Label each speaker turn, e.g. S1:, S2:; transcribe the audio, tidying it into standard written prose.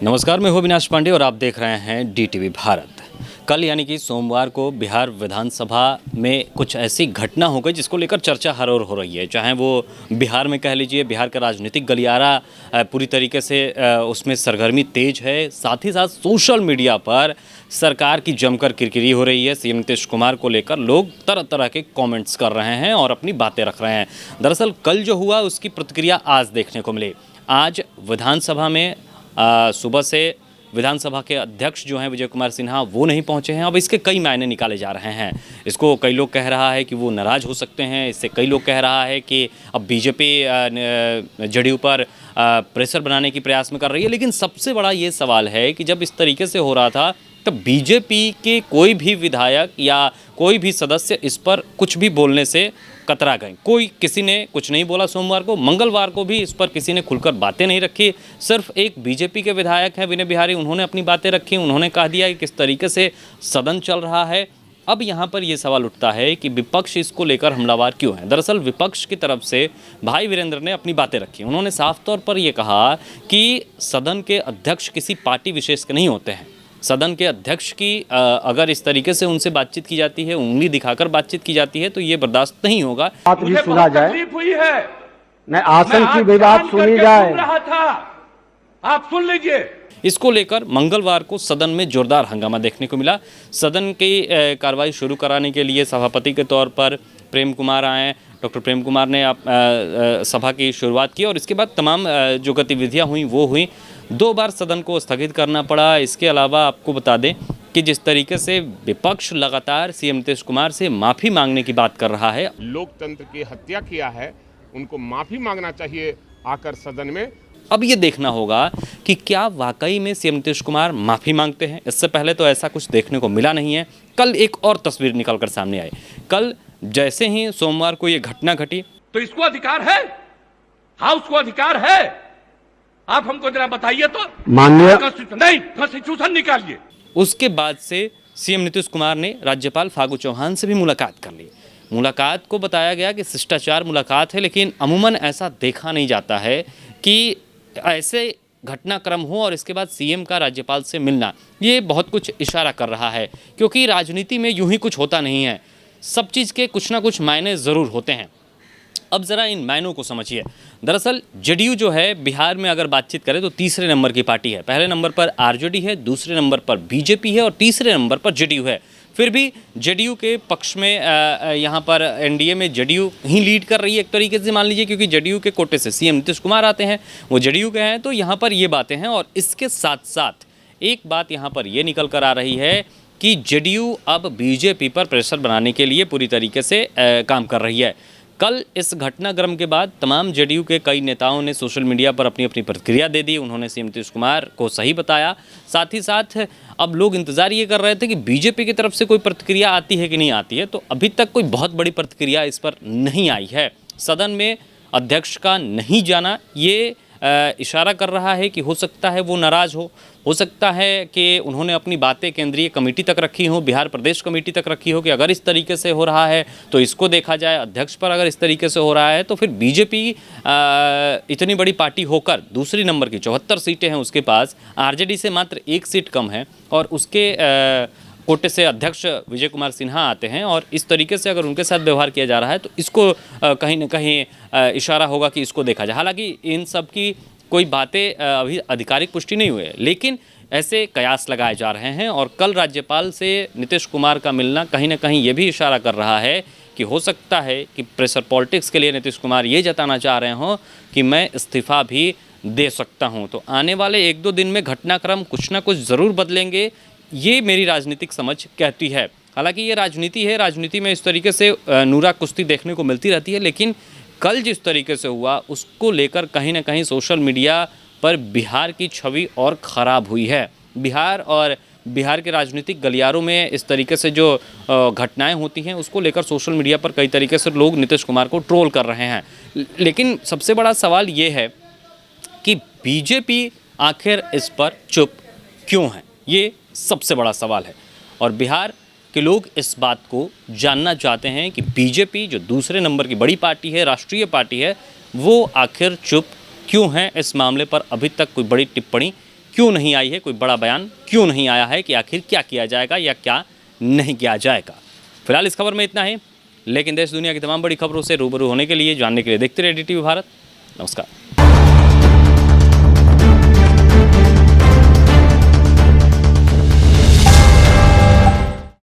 S1: नमस्कार, मैं हूं अविनाश पांडे और आप देख रहे हैं डीटीवी भारत। कल यानी कि सोमवार को बिहार विधानसभा में कुछ ऐसी घटना हो गई जिसको लेकर चर्चा हर ओर हो रही है। चाहे वो बिहार में कह लीजिए, बिहार का राजनीतिक गलियारा पूरी तरीके से उसमें सरगर्मी तेज है। साथ ही साथ सोशल मीडिया पर सरकार की जमकर किरकिरी हो रही है। सीएम नीतीश कुमार को लेकर लोग तरह तरह के कमेंट्स कर रहे हैं और अपनी बातें रख रहे हैं। दरअसल कल जो हुआ उसकी प्रतिक्रिया आज देखने को मिली। आज विधानसभा में सुबह से विधानसभा के अध्यक्ष जो हैं विजय कुमार सिन्हा, वो नहीं पहुंचे हैं। अब इसके कई मायने निकाले जा रहे हैं। इसको कई लोग कह रहा है कि वो नाराज़ हो सकते हैं। इससे कई लोग कह रहा है कि अब बीजेपी जदयू पर प्रेशर बनाने की प्रयास में कर रही है। लेकिन सबसे बड़ा ये सवाल है कि जब इस तरीके से हो रहा था तब बीजेपी के कोई भी विधायक या कोई भी सदस्य इस पर कुछ भी बोलने से कतरा गए। किसी ने कुछ नहीं बोला। सोमवार को, मंगलवार को भी इस पर किसी ने खुलकर बातें नहीं रखी। सिर्फ एक बीजेपी के विधायक हैं विनय बिहारी, उन्होंने अपनी बातें रखी। उन्होंने कह दिया कि किस तरीके से सदन चल रहा है। अब यहाँ पर यह सवाल उठता है कि विपक्ष इसको लेकर हमलावर क्यों है। दरअसल विपक्ष की तरफ से भाई वीरेंद्र ने अपनी बातें रखी। उन्होंने साफ तौर पर यह कहा कि सदन के अध्यक्ष किसी पार्टी विशेष के नहीं होते हैं। सदन के अध्यक्ष की अगर इस तरीके से उनसे बातचीत की जाती है, उंगली दिखाकर बातचीत की जाती है, तो ये बर्दाश्त नहीं होगा।
S2: बात भी सुना जाए,
S3: हुई है
S2: नहीं आसन की भी बात सुनी जाए।
S3: रहा था, आप सुन लीजिए।
S1: इसको लेकर मंगलवार को सदन में जोरदार हंगामा देखने को मिला। सदन की कार्रवाई शुरू कराने के लिए सभापति के तौर पर प्रेम कुमार आए। डॉक्टर प्रेम कुमार ने सभा की शुरुआत की और इसके बाद तमाम जो गतिविधियां हुई वो हुई। 2 बार सदन को स्थगित करना पड़ा। इसके अलावा आपको बता दें कि जिस तरीके से विपक्ष लगातार सीएम नीतीश कुमार से माफ़ी मांगने की बात कर रहा है।
S4: लोकतंत्र की हत्या किया है, उनको माफ़ी मांगना चाहिए आकर सदन में।
S1: अब ये देखना होगा कि क्या वाकई में सीएम नीतीश कुमार माफ़ी मांगते हैं। इससे पहले तो ऐसा कुछ देखने को मिला नहीं है। कल एक और तस्वीर निकल कर सामने आई। कल जैसे ही सोमवार को ये घटना घटी,
S3: तो इसको अधिकार है, हाउस को अधिकार है। आप हमको जरा बताइए तो।
S2: माननीय
S3: कॉन्स्टिट्यूशन निकालिए।
S1: उसके बाद से सीएम नीतीश कुमार ने राज्यपाल फागू चौहान से भी मुलाकात कर ली। मुलाकात को बताया गया कि शिष्टाचार मुलाकात है, लेकिन अमूमन ऐसा देखा नहीं जाता है कि ऐसे घटनाक्रम हो और इसके बाद सीएम का राज्यपाल से मिलना। ये बहुत कुछ इशारा कर रहा है, क्योंकि राजनीति में यूं ही कुछ होता नहीं है। सब चीज़ के कुछ ना कुछ मायने ज़रूर होते हैं। अब ज़रा इन मायनों को समझिए। दरअसल जदयू जो है बिहार में अगर बातचीत करें तो तीसरे नंबर की पार्टी है। पहले नंबर पर आरजेडी है, दूसरे नंबर पर बीजेपी है और तीसरे नंबर पर जदयू है। फिर भी जदयू के पक्ष में यहाँ पर एनडीए में जदयू ही लीड कर रही है एक तरीके से मान लीजिए, क्योंकि जदयू के कोटे से सीएम नीतीश कुमार आते हैं, वो जदयू के हैं। तो यहाँ पर ये बातें हैं। और इसके साथ साथ एक बात यहाँ पर ये निकल कर आ रही है कि जदयू अब बीजेपी पर प्रेशर बनाने के लिए पूरी तरीके से काम कर रही है। कल इस घटनाक्रम के बाद तमाम जदयू के कई नेताओं ने सोशल मीडिया पर अपनी अपनी प्रतिक्रिया दे दी। उन्होंने सीएम नीतीश कुमार को सही बताया। साथ ही साथ अब लोग इंतज़ार ये कर रहे थे कि बीजेपी की तरफ से कोई प्रतिक्रिया आती है कि नहीं आती है। तो अभी तक कोई बहुत बड़ी प्रतिक्रिया इस पर नहीं आई है। सदन में अध्यक्ष का नहीं जाना ये इशारा कर रहा है कि हो सकता है वो नाराज़ हो सकता है कि उन्होंने अपनी बातें केंद्रीय कमेटी तक रखी हो, बिहार प्रदेश कमेटी तक रखी हो कि अगर इस तरीके से हो रहा है तो इसको देखा जाए। अध्यक्ष पर अगर इस तरीके से हो रहा है तो फिर बीजेपी इतनी बड़ी पार्टी होकर दूसरी नंबर की 74 सीटें हैं उसके पास, आरजेडी से मात्र 1 सीट कम है और उसके कोटे से अध्यक्ष विजय कुमार सिन्हा आते हैं। और इस तरीके से अगर उनके साथ व्यवहार किया जा रहा है तो इसको कहीं ना कहीं इशारा होगा कि इसको देखा जाए। हालांकि इन सब की कोई बातें अभी आधिकारिक पुष्टि नहीं हुई है, लेकिन ऐसे कयास लगाए जा रहे हैं। और कल राज्यपाल से नीतीश कुमार का मिलना कहीं ना कहीं ये भी इशारा कर रहा है कि हो सकता है कि प्रेशर पॉलिटिक्स के लिए नीतीश कुमार ये जताना चाह रहे हों कि मैं इस्तीफा भी दे सकता हूँ। तो आने वाले 1-2 दिन में घटनाक्रम कुछ ना कुछ ज़रूर बदलेंगे, ये मेरी राजनीतिक समझ कहती है। हालांकि ये राजनीति है, राजनीति में इस तरीके से नूरा कुश्ती देखने को मिलती रहती है, लेकिन कल जिस तरीके से हुआ उसको लेकर कहीं ना कहीं सोशल मीडिया पर बिहार की छवि और ख़राब हुई है। बिहार और बिहार के राजनीतिक गलियारों में इस तरीके से जो घटनाएं होती हैं उसको लेकर सोशल मीडिया पर कई तरीके से लोग नीतीश कुमार को ट्रोल कर रहे हैं। लेकिन सबसे बड़ा सवाल ये है कि बीजेपी आखिर इस पर चुप क्यों है, ये सबसे बड़ा सवाल है। और बिहार के लोग इस बात को जानना चाहते हैं कि बीजेपी जो दूसरे नंबर की बड़ी पार्टी है, राष्ट्रीय पार्टी है, वो आखिर चुप क्यों है। इस मामले पर अभी तक कोई बड़ी टिप्पणी क्यों नहीं आई है, कोई बड़ा बयान क्यों नहीं आया है कि आखिर क्या किया जाएगा या क्या नहीं किया जाएगा। फिलहाल इस खबर में इतना है, लेकिन देश दुनिया की तमाम बड़ी खबरों से रूबरू होने के लिए, जानने के लिए देखते रहिए DTV भारत। नमस्कार।